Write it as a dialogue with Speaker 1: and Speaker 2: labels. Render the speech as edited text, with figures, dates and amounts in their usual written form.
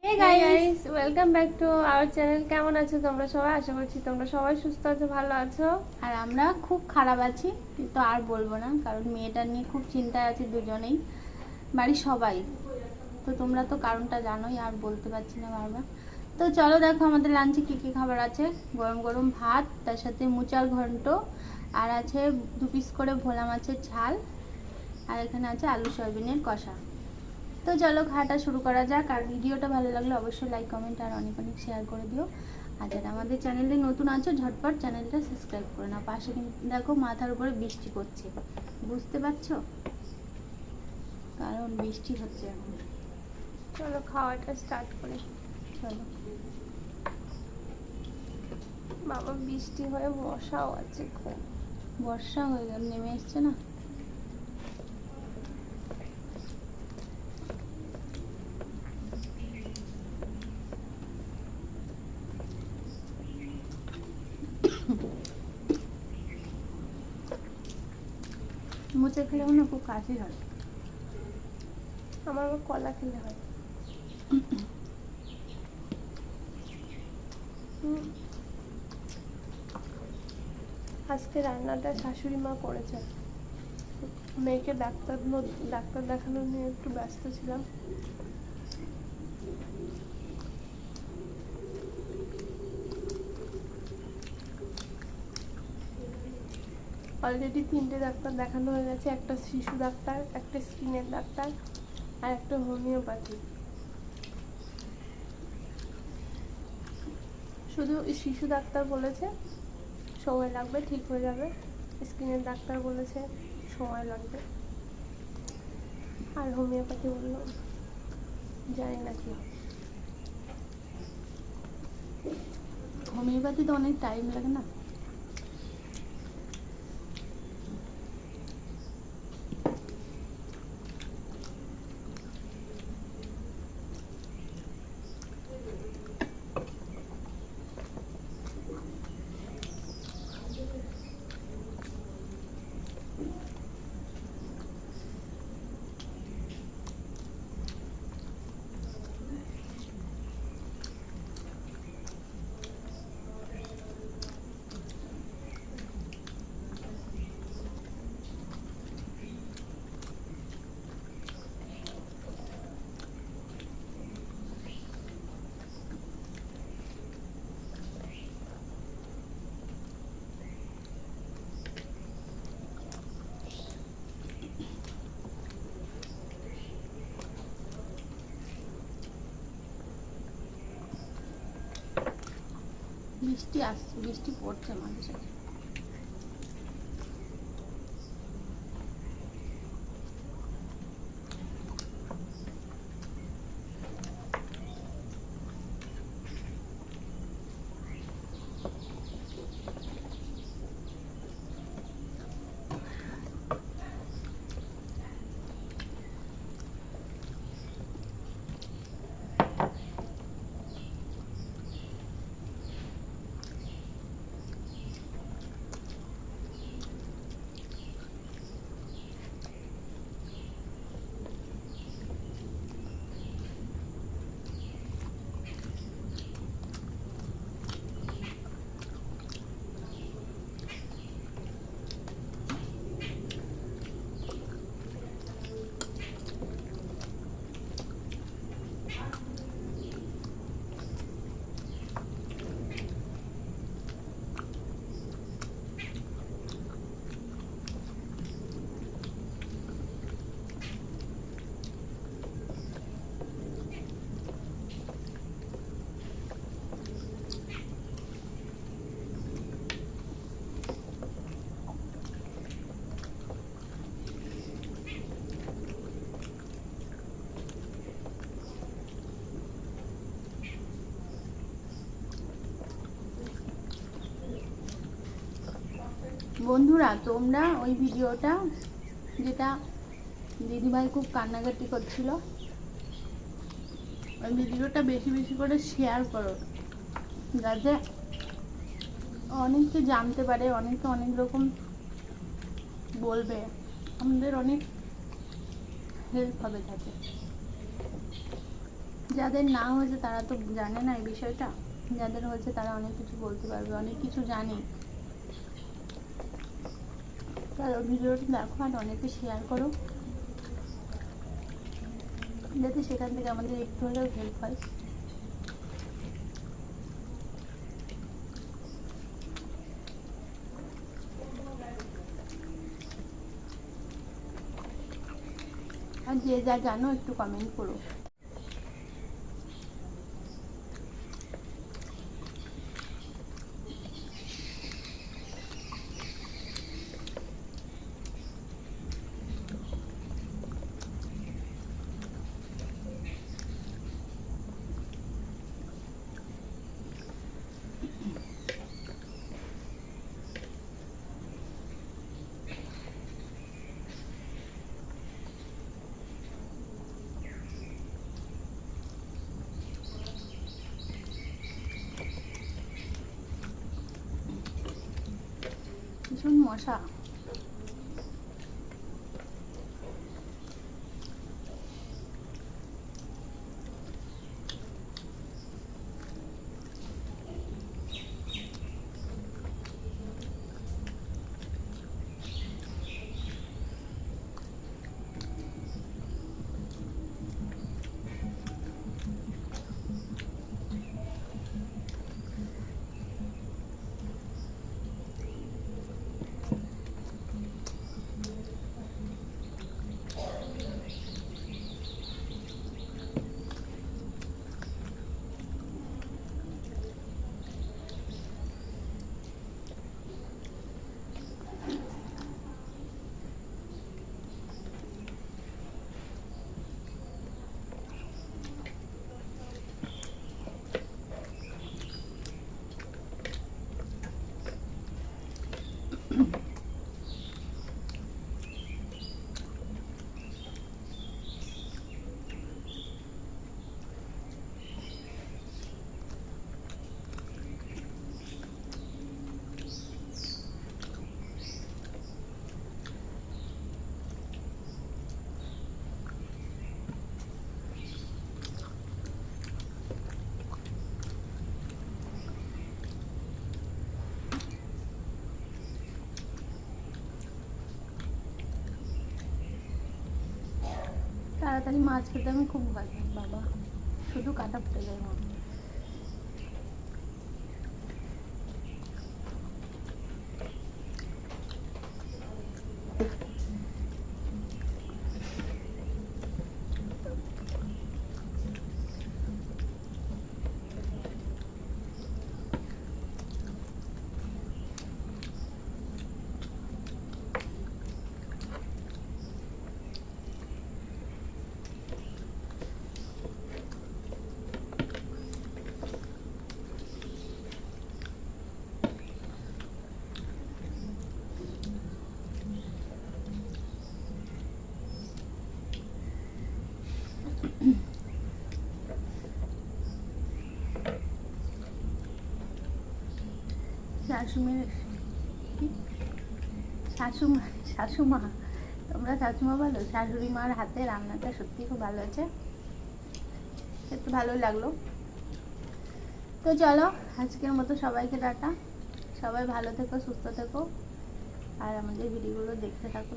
Speaker 1: Hey guys, welcome back to our channel. কেমন আছো তোমরা সবাই? আশা করছি তোমরা সবাই সুস্থ আছো, ভালো আছো।
Speaker 2: আর আমরা খুব খারাপ আছি, কিন্তু আর বলবো না, কারণ মেয়েটা নিয়ে খুব চিন্তায় আছি দুজনেই, বাড়ির সবাই। তো তোমরা তো কারণটা জানোই, আর বলতে পারছি না বারবার। তো চলো দেখো আমাদের লাঞ্চে কী কী খাবার আছে। গরম গরম ভাত, তার সাথে মোচার ঘন্ট, আর আছে 2 পিস করে ভোলা মাছের ঝাল, আর এখানে আছে আলু সয়াবিনের কষা। তো চলো খাওয়াটা শুরু করা যাক। আর ভিডিওটা ভালো লাগলে অবশ্যই লাইক কমেন্ট আর অনেক অনেক শেয়ার করে দিও। আর যারা আমাদের চ্যানেলে নতুন আছো ঝটপট চ্যানেলটা সাবস্ক্রাইব করে নাও। পাশে কিন্তু দেখো মাথার উপরে বৃষ্টি পড়ছে, বুঝতে পারছো, কারণ বৃষ্টি হচ্ছে এখন।
Speaker 1: চলো খাওয়াটা স্টার্ট করি।
Speaker 2: চলো।
Speaker 1: বাবা বৃষ্টি হয়ে মশাও আছে খুব।
Speaker 2: বর্ষা হয়ে গেল, নেমে এসছে না। মুচে খেলেও না খুব কাশি হয়।
Speaker 1: আমার আবার কলা খেলে হয়। আজকে রান্নাটা শাশুড়ি মা করেছে। মেয়েকে ডাক্তার দেখানো নিয়ে একটু ব্যস্ত ছিলাম। অলরেডি 3টে ডাক্তার দেখানো হয়ে গেছে, একটা শিশু ডাক্তার, একটা স্কিনের ডাক্তার, আর একটা হোমিওপ্যাথি। শুধু শিশু ডাক্তার বলেছে সময় লাগবে, ঠিক হয়ে যাবে। স্কিনের ডাক্তার বলেছে সময় লাগবে, আর হোমিওপ্যাথি বললো জানি না কি।
Speaker 2: হোমিওপ্যাথি তো অনেক টাইম লাগে না। বৃষ্টি আসছে, বৃষ্টি পড়ছে মাঝে। বন্ধুরা, তোমরা ওই ভিডিওটা, যেটা দিদিভাই খুব কান্নাকাটি করছিল, ওই ভিডিওটা বেশি বেশি করে শেয়ার করো, যাতে অনেকে জানতে পারে, অনেকে অনেক রকম বলবে, আমাদের অনেক হেল্প হবে তাতে। যাদের না হয়েছে তারা তো জানে না এই বিষয়টা, যাদের হয়েছে তারা অনেক কিছু বলতে পারবে, অনেক কিছু জানে। তারা ভিডিওটা দেখো আর অনেকে শেয়ার করো, যাতে সেখান থেকে আমাদের একটু হলেও হেল্প হয়। আর যে যা জানো একটু কমেন্ট করো। ভীষণ মশা। তাড়াতাড়ি মাছ খেতে আমি খুব ভয় পাই বাবা, শুধু কাটা ফুটে যায় মা। শাশুমা, তোমরা শাশুমা বলো, শাশুড়ি মার হাতে রান্নাটা সত্যি খুব ভালো আছে, খেতে ভালো লাগলো। তো চলো আজকের মতো সবাইকে টাটা, সবাই ভালো থেকো, সুস্থ থেকো, আর আমাদের ভিডিওগুলো দেখতে থাকো।